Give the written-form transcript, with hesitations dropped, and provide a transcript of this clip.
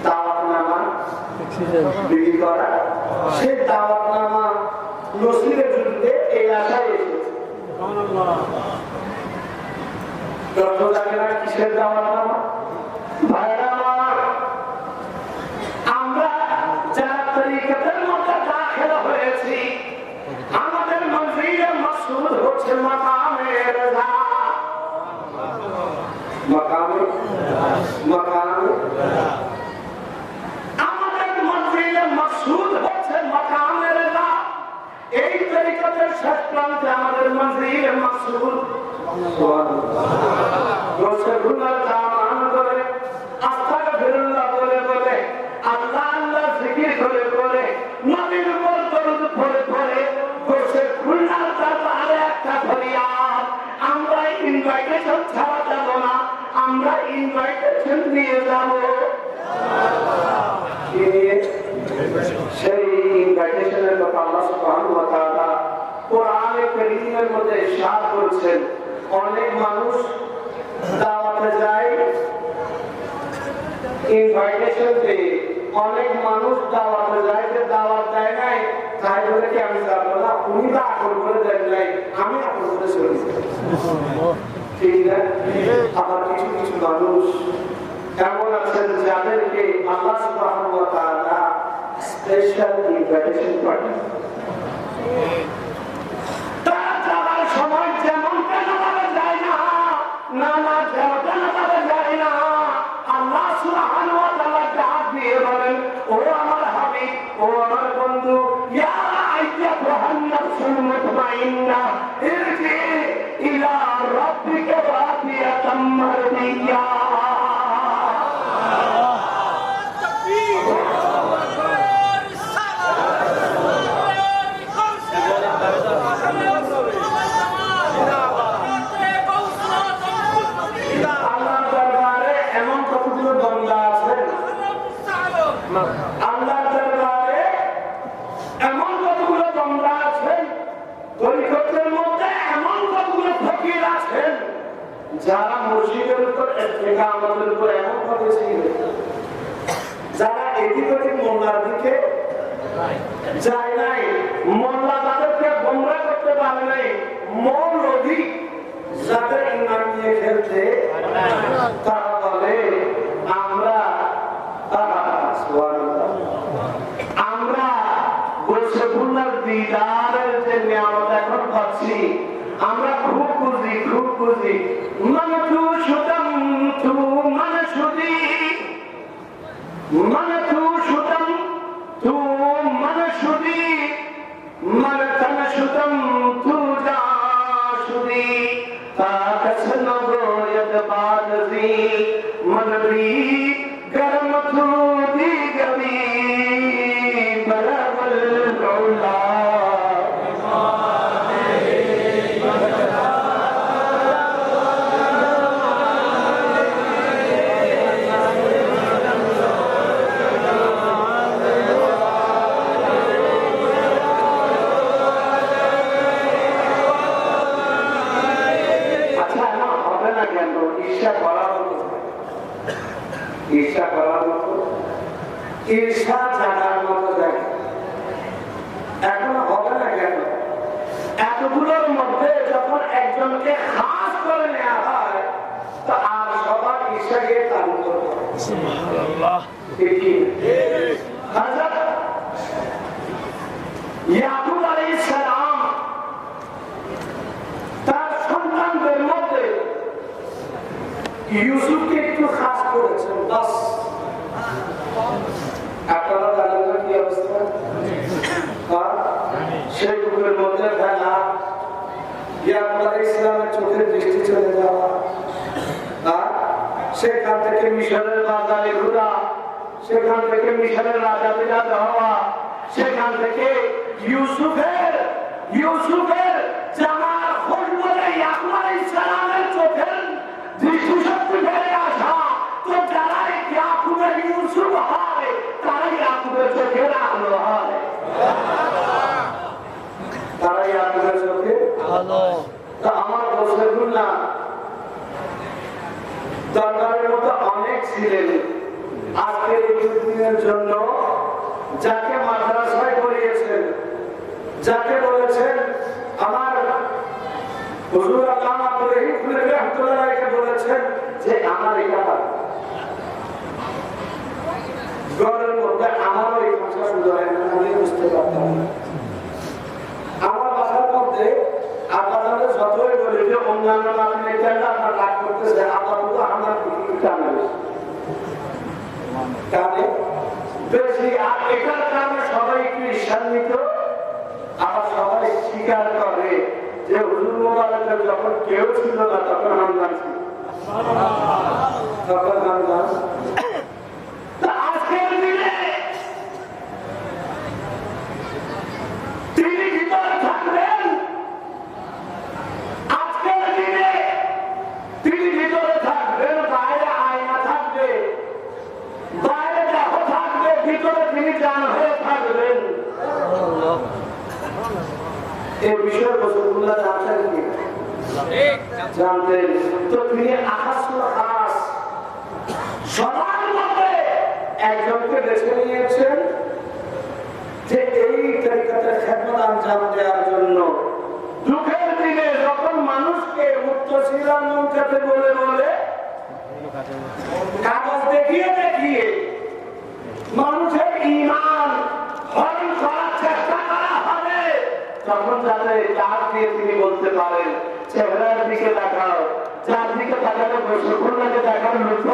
দাওয়াতনামা বিক্রি করা, সেই দাওয়াতনামা নসিবের যুদ্ধে এই আশায় এসেছে। কিসের দাওয়াতনামা? ভাইরা আমার, আমরা যারা তরিকতের মধ্যে দাখিল হয়েছি, আমাদের মঞ্জিলে মাকসুদ হচ্ছে মাকামে রিজা। আমাদের মঞ্জিলে মাকসুদ হচ্ছে মাকামে রিজা। এই তরিকতের শেষ প্রান্তে আমাদের মঞ্জিলে মাকসুদ রসুলুল্লাহ দামান করে, আস্তাগফিরুল্লাহ বলে বলে, আল্লাহ আল্লাহ জিকির করে করে, নবীর উপর দরুদ পড়ে পড়ে, বসে খুলনার দরবারে একটা ফরিয়াদ, আমরা ইনভাইটেশন ছাড়া যাব না, আমরা ইনভাইটেশন নিয়ে যাব। সেই ইনভাইটেশনের কথা আল্লাহ সুবহানাহু ওয়া তাআলা কোরআনে কারীমের মধ্যে ইরশাদ করেছেন। অনেক মানুষ দাওয়াতে যায় ইনভাইটেশন পেয়ে, অনেক মানুষ দাওয়াতে যায় যে দাওয়াত দেয় নাই, তাই বলে কি আমি যাবো না, উনি তো আকল করে দেন নাই, আমি আকল করে চলে যাই। ঠিক না? আবার কিছু কিছু মানুষ এমন আছেন যাদেরকে আল্লাহ সুবহানাহু ওয়া তাআলা স্পেশাল ইনভাইটেশন পাঠান। তারা যাবার সময় যেমন কেন যায় না, না না যেমন যায় না, আল্লাহ সুবহানাহু ওয়া তাআলা ডাক দিয়ে বলেন, ও আমার হাবিব, ও আমার বন্ধু, ইয়া আইয়াতুহান নাফসুল মুতমাইন্না ইরজি ইলা রাব্বিকা রাদিয়াতাম মারদিয়া। আল্লাহর দরবারে এমন কতগুলো বান্দা আছেন, তরিকতের মধ্যে এমন কতগুলো ফকির আছেন, যারা মুর্শিদের উপর থেকে আমাদের উপর এমন ভাবে ছিল, যারা এদিক ওদিক মোল্লার দিকে যায় নাই, মোল্লা তাদেরকে গোমরা করতে পারে নাই, মৌলভী যাদের ইমান নিয়ে খেলতে, তারা বলে আমরা দিদারের যে নিয়ামত এখন পাচ্ছি, আমরা খুব খুশি, খুব খুশি। মানে তু সুতম তু মানে সুদি, মানে তু সুতম তু মানে সুদি, মানে তন সুতম তু যা সুদি, তাকস নগোয়ত বাদজি মনবি গরম তু দি গবি বরবল রৌলা। ঈর্ষা করার মতো, ঈর্ষা জানার মতো দেখে এখন হবে না কেন? এতগুলোর মধ্যে যখন একজনকে খাস করে নেওয়া হয়, তো আর সবার ঈর্ষাকে চালু করবে। হযরত ইয়াকুব আলাইহিস সালাম তার সন্তানদের মধ্যে ইউসুফকে একটু খাস করেছেন, বাস। আপনারা জানেন না কি অবস্থা? সেই বুকের মধ্যে ফেলা, ইয়াকুব আলাইহিস সালামের চোখের দৃষ্টি চলে যাওয়া, সেখান থেকে মিশরের বাজারে ঘোরা, সেখান থেকে মিশরের রাজা বিরাজ হওয়া, সেখান থেকে ইউসুফের জামার খোঁজ বলে ইয়াকুব আলাইহিস সালামের চোখের দৃষ্টিশক্তি ফেলে আসা। তো যারা ইয়াকুবের ইউসুফ হয়, তারা ইয়াকুবের চোখের আলো হয়, তারা ইয়াকুবের চোখে আলো। তা আমার রসুলুল্লাহ দরবারের মতো অনেক ছিলেন, যাকে মাদ্রাসায় পড়িয়েছেন, যাকে বলেছেন আমার হুজুর আল্লামা আব্দুর রহিম খুলনাবী রাহমাতুল্লাহ আলাইহি বলেছেন যে আমার এটা ঘরের মধ্যে আমারও এই ভাষা শুরু হয় না, আমি বুঝতে পারতাম না। আমার বাসার মধ্যে আপনাদের যতই বলি যে অন্যান্য মানুষের জন্য আপনার রাগ করতেছে, আপাতত আমার কানে কানে বেশি। আর এটার কারণে সবাই একটু ঈর্ষান্বিত, আবার সবাই স্বীকার করে যে হুজুর মোবারকের যখন কেউ ছিল না তখন হামদান ছিল, তখন হামদান। আজকের দিনে তিনি ভিতরে থাকবেন, আজকের দিনে তিনি ভিতরে থাকবেন, বাইরে আয়না থাকবে, বাইরে দেহ থাকবে, ভিতরে তিনি জান হয়ে থাকবেন। এই বিষয়ে রাসূলুল্লাহ জানতেন কি? জানতেন। তো তিনি আখাসুল খাস সবার মধ্যে একজনকে বেছে নিয়েছেন যে এই তরিকাতের খেদমত আঞ্জাম দেওয়ার জন্য। দুঃখের দিনে যখন মানুষকে মুত্তাসিলা মুনকাতে বলে বলে কাগজ দেখিয়ে দেখিয়ে মানুষের ঈমান হরণ করার চেষ্টা করা হবে, তখন যাতে ডাক দিয়ে তিনি বলতে পারেন চেহারার দিকে তাকাও, যার দিকে তাকালে বসে খুলনাকে দেখার লুচি